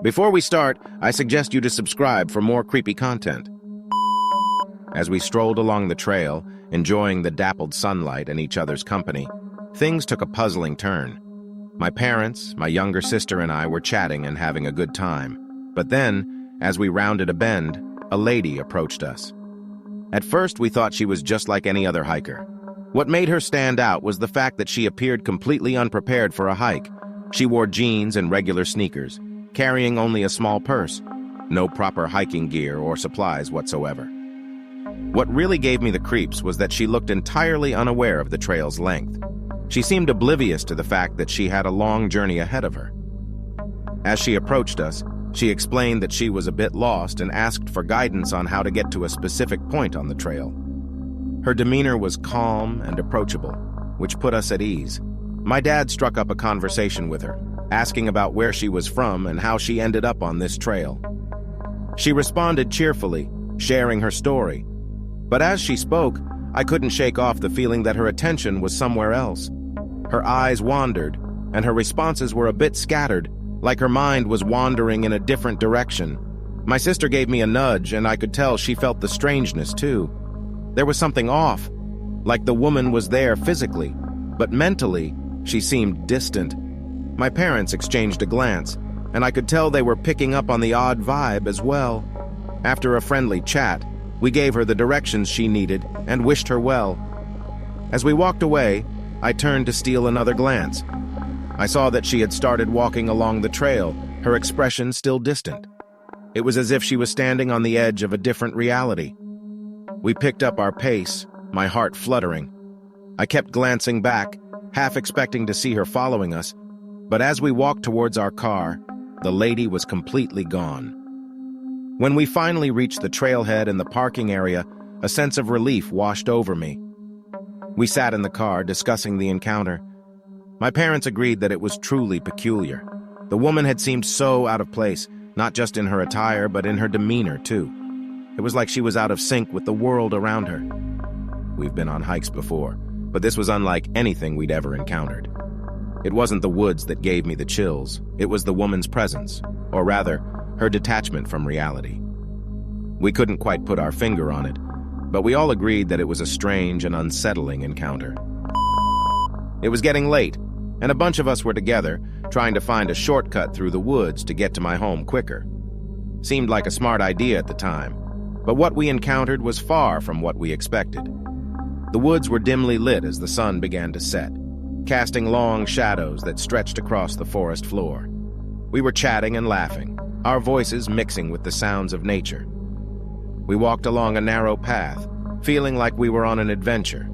Before we start, I suggest you to subscribe for more creepy content. As we strolled along the trail, enjoying the dappled sunlight and each other's company, things took a puzzling turn. My parents, my younger sister, and I were chatting and having a good time. But then, as we rounded a bend, a lady approached us. At first, we thought she was just like any other hiker. What made her stand out was the fact that she appeared completely unprepared for a hike. She wore jeans and regular sneakers, carrying only a small purse, no proper hiking gear or supplies whatsoever. What really gave me the creeps was that she looked entirely unaware of the trail's length. She seemed oblivious to the fact that she had a long journey ahead of her. As she approached us, she explained that she was a bit lost and asked for guidance on how to get to a specific point on the trail. Her demeanor was calm and approachable, which put us at ease. My dad struck up a conversation with her, asking about where she was from and how she ended up on this trail. She responded cheerfully, sharing her story. But as she spoke, I couldn't shake off the feeling that her attention was somewhere else. Her eyes wandered, and her responses were a bit scattered, like her mind was wandering in a different direction. My sister gave me a nudge, and I could tell she felt the strangeness too. There was something off, like the woman was there physically, but mentally, she seemed distant. My parents exchanged a glance, and I could tell they were picking up on the odd vibe as well. After a friendly chat, we gave her the directions she needed and wished her well. As we walked away, I turned to steal another glance. I saw that she had started walking along the trail, her expression still distant. It was as if she was standing on the edge of a different reality. We picked up our pace, my heart fluttering. I kept glancing back, half expecting to see her following us, but as we walked towards our car, the lady was completely gone. When we finally reached the trailhead and the parking area, a sense of relief washed over me. We sat in the car, discussing the encounter. My parents agreed that it was truly peculiar. The woman had seemed so out of place, not just in her attire, but in her demeanor, too. It was like she was out of sync with the world around her. We've been on hikes before, but this was unlike anything we'd ever encountered. It wasn't the woods that gave me the chills. It was the woman's presence, or rather, her detachment from reality. We couldn't quite put our finger on it, but we all agreed that it was a strange and unsettling encounter. It was getting late, and a bunch of us were together, trying to find a shortcut through the woods to get to my home quicker. Seemed like a smart idea at the time, but what we encountered was far from what we expected. The woods were dimly lit as the sun began to set, casting long shadows that stretched across the forest floor. We were chatting and laughing, our voices mixing with the sounds of nature. We walked along a narrow path, feeling like we were on an adventure.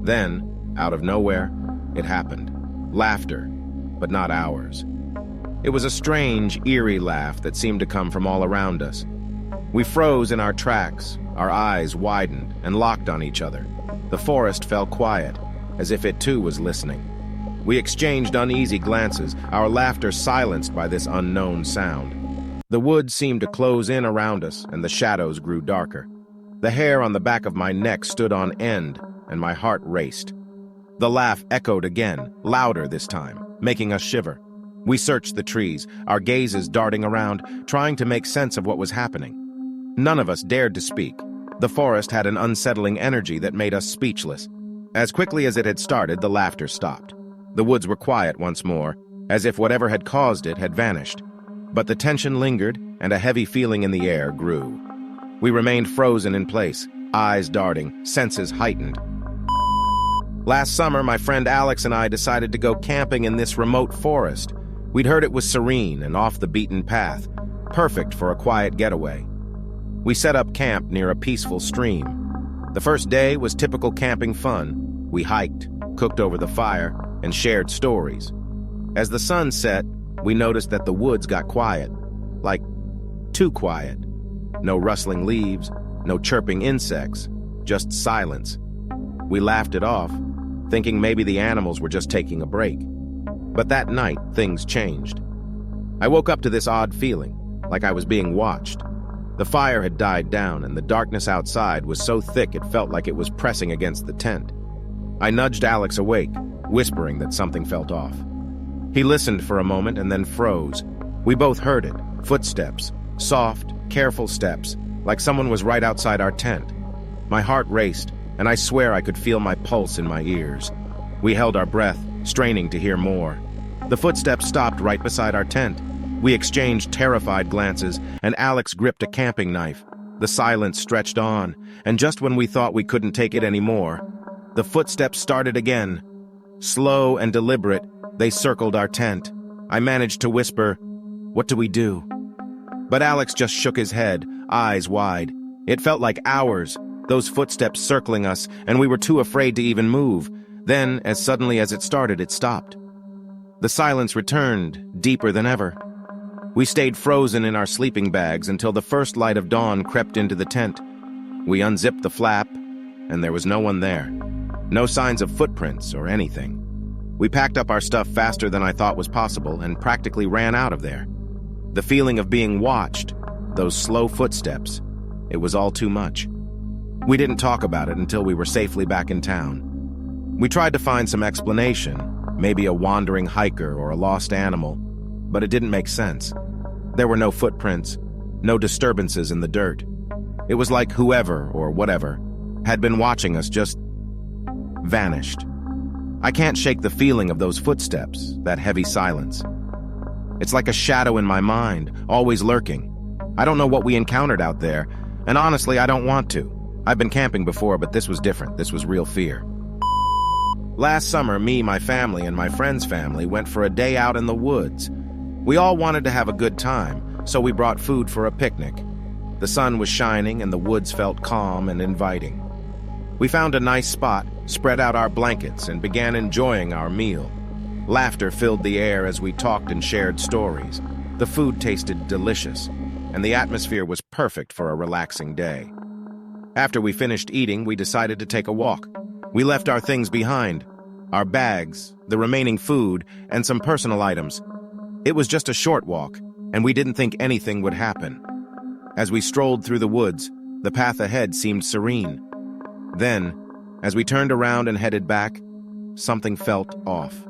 Then, out of nowhere, it happened. Laughter, but not ours. It was a strange, eerie laugh that seemed to come from all around us. We froze in our tracks, our eyes widened and locked on each other. The forest fell quiet, as if it too was listening. We exchanged uneasy glances, our laughter silenced by this unknown sound. The woods seemed to close in around us, and the shadows grew darker. The hair on the back of my neck stood on end, and my heart raced. The laugh echoed again, louder this time, making us shiver. We searched the trees, our gazes darting around, trying to make sense of what was happening. None of us dared to speak. The forest had an unsettling energy that made us speechless. As quickly as it had started, the laughter stopped. The woods were quiet once more, as if whatever had caused it had vanished. But the tension lingered, and a heavy feeling in the air grew. We remained frozen in place, eyes darting, senses heightened. Last summer, my friend Alex and I decided to go camping in this remote forest. We'd heard it was serene and off the beaten path, perfect for a quiet getaway. We set up camp near a peaceful stream. The first day was typical camping fun. We hiked, cooked over the fire, and shared stories. As the sun set, we noticed that the woods got quiet, like too quiet. No rustling leaves, no chirping insects, just silence. We laughed it off, thinking maybe the animals were just taking a break. But that night, things changed. I woke up to this odd feeling, like I was being watched. The fire had died down, and the darkness outside was so thick it felt like it was pressing against the tent. I nudged Alex awake, whispering that something felt off. He listened for a moment and then froze. We both heard it, Footsteps, soft, careful steps, like someone was right outside our tent. My heart raced, and I swear I could feel my pulse in my ears. We held our breath, straining to hear more. The footsteps stopped right beside our tent. We exchanged terrified glances, and Alex gripped a camping knife. The silence stretched on, and just when we thought we couldn't take it anymore, the footsteps started again. Slow and deliberate, they circled our tent. I managed to whisper, "What do we do?" But Alex just shook his head, eyes wide. It felt like hours, those footsteps circling us, and we were too afraid to even move. Then, as suddenly as it started, it stopped. The silence returned, deeper than ever. We stayed frozen in our sleeping bags until the first light of dawn crept into the tent. We unzipped the flap, and there was no one there. No signs of footprints or anything. We packed up our stuff faster than I thought was possible and practically ran out of there. The feeling of being watched, those slow footsteps, it was all too much. We didn't talk about it until we were safely back in town. We tried to find some explanation, maybe a wandering hiker or a lost animal, but it didn't make sense. There were no footprints, no disturbances in the dirt. It was like whoever, or whatever, had been watching us just vanished. I can't shake the feeling of those footsteps, that heavy silence. It's like a shadow in my mind, always lurking. I don't know what we encountered out there, and honestly, I don't want to. I've been camping before, but this was different. This was real fear. Last summer, me, my family, and my friend's family went for a day out in the woods. We all wanted to have a good time, so we brought food for a picnic. The sun was shining and the woods felt calm and inviting. We found a nice spot, spread out our blankets, and began enjoying our meal. Laughter filled the air as we talked and shared stories. The food tasted delicious, and the atmosphere was perfect for a relaxing day. After we finished eating, we decided to take a walk. We left our things behind, our bags, the remaining food, and some personal items. It was just a short walk, and we didn't think anything would happen. As we strolled through the woods, the path ahead seemed serene. Then, as we turned around and headed back, something felt off.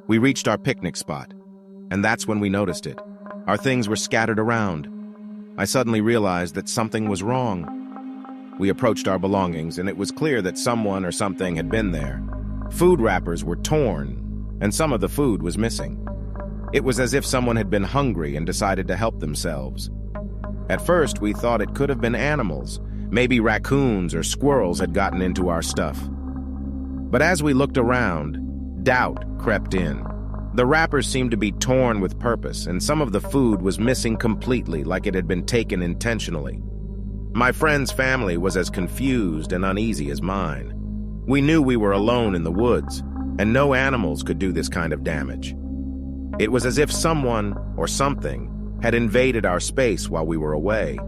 We reached our picnic spot, and that's when we noticed it. Our things were scattered around. I suddenly realized that something was wrong. We approached our belongings, and it was clear that someone or something had been there. Food wrappers were torn, and some of the food was missing. It was as if someone had been hungry and decided to help themselves. At first, we thought it could have been animals. Maybe raccoons or squirrels had gotten into our stuff. But as we looked around, doubt crept in. The wrappers seemed to be torn with purpose, and some of the food was missing completely, like it had been taken intentionally. My friend's family was as confused and uneasy as mine. We knew we were alone in the woods, and no animals could do this kind of damage. It was as if someone, or something, had invaded our space while we were away.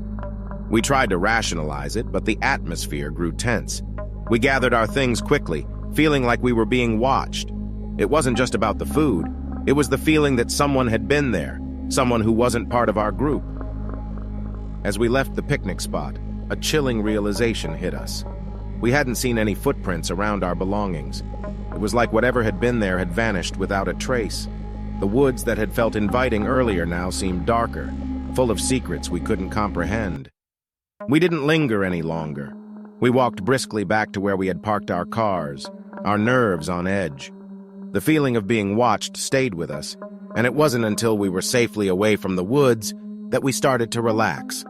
We tried to rationalize it, but the atmosphere grew tense. We gathered our things quickly, feeling like we were being watched. It wasn't just about the food. It was the feeling that someone had been there, someone who wasn't part of our group. As we left the picnic spot, a chilling realization hit us. We hadn't seen any footprints around our belongings. It was like whatever had been there had vanished without a trace. The woods that had felt inviting earlier now seemed darker, full of secrets we couldn't comprehend. We didn't linger any longer. We walked briskly back to where we had parked our cars, our nerves on edge. The feeling of being watched stayed with us, and it wasn't until we were safely away from the woods that we started to relax.